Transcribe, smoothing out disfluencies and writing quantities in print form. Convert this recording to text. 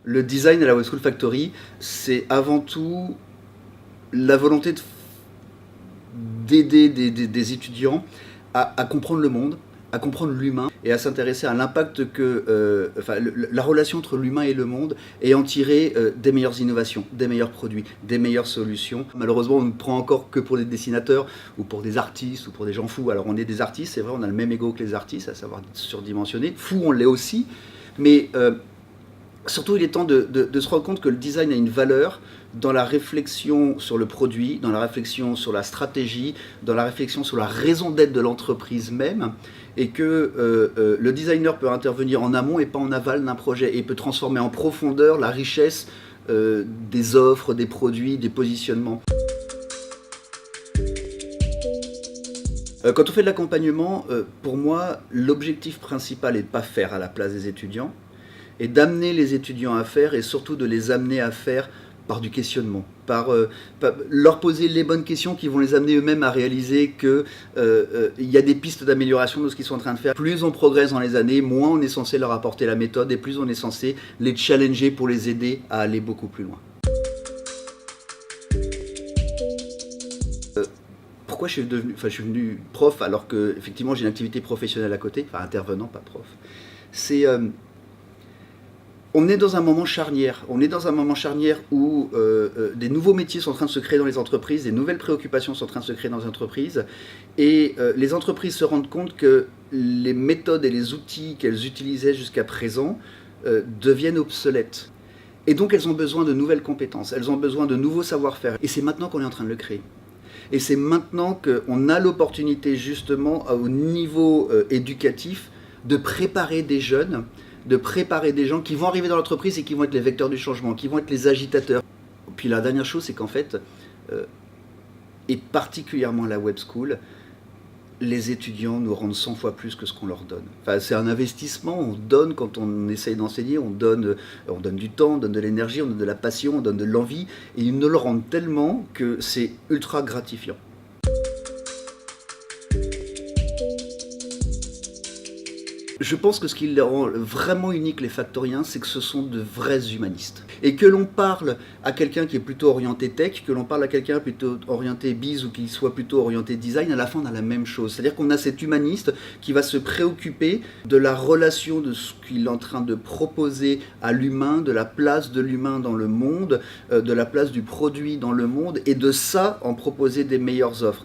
Le design à la Web School Factory, c'est avant tout la volonté d'aider des étudiants à comprendre le monde, à comprendre l'humain et à s'intéresser à l'impact que, la relation entre l'humain et le monde, et en tirer des meilleures innovations, des meilleurs produits, des meilleures solutions. Malheureusement, on ne prend encore que pour des dessinateurs ou pour des artistes ou pour des gens fous. Alors on est des artistes, c'est vrai, on a le même ego que les artistes, à savoir surdimensionné. Fou, on l'est aussi, mais surtout, il est temps de se rendre compte que le design a une valeur dans la réflexion sur le produit, dans la réflexion sur la stratégie, dans la réflexion sur la raison d'être de l'entreprise même, et que le designer peut intervenir en amont et pas en aval d'un projet, et peut transformer en profondeur la richesse des offres, des produits, des positionnements. Quand on fait de l'accompagnement, pour moi, l'objectif principal est de ne pas faire à la place des étudiants, et d'amener les étudiants à faire, et surtout de les amener à faire par du questionnement, par leur poser les bonnes questions qui vont les amener eux-mêmes à réaliser qu'il y a des pistes d'amélioration de ce qu'ils sont en train de faire. Plus on progresse dans les années, moins on est censé leur apporter la méthode, et plus on est censé les challenger pour les aider à aller beaucoup plus loin. Pourquoi je suis devenu prof alors que effectivement j'ai une activité professionnelle à côté, enfin intervenant, pas prof. On est dans un moment charnière. On est dans un moment charnière où des nouveaux métiers sont en train de se créer dans les entreprises, des nouvelles préoccupations sont en train de se créer dans les entreprises, et les entreprises se rendent compte que les méthodes et les outils qu'elles utilisaient jusqu'à présent deviennent obsolètes. Et donc elles ont besoin de nouvelles compétences, elles ont besoin de nouveaux savoir-faire. Et c'est maintenant qu'on est en train de le créer. Et c'est maintenant qu'on a l'opportunité justement au niveau éducatif de préparer des jeunes, de préparer des gens qui vont arriver dans l'entreprise et qui vont être les vecteurs du changement, qui vont être les agitateurs. Puis la dernière chose, c'est qu'en fait, et particulièrement à la Web School, les étudiants nous rendent 100 fois plus que ce qu'on leur donne. Enfin, c'est un investissement, on donne quand on essaye d'enseigner, on donne du temps, on donne de l'énergie, on donne de la passion, on donne de l'envie, et ils nous le rendent tellement que c'est ultra gratifiant. Je pense que ce qui les rend vraiment uniques, les factoriens, c'est que ce sont de vrais humanistes. Et que l'on parle à quelqu'un qui est plutôt orienté tech, que l'on parle à quelqu'un plutôt orienté biz ou qui soit plutôt orienté design, à la fin on a la même chose. C'est-à-dire qu'on a cet humaniste qui va se préoccuper de la relation de ce qu'il est en train de proposer à l'humain, de la place de l'humain dans le monde, de la place du produit dans le monde, et de ça en proposer des meilleures offres.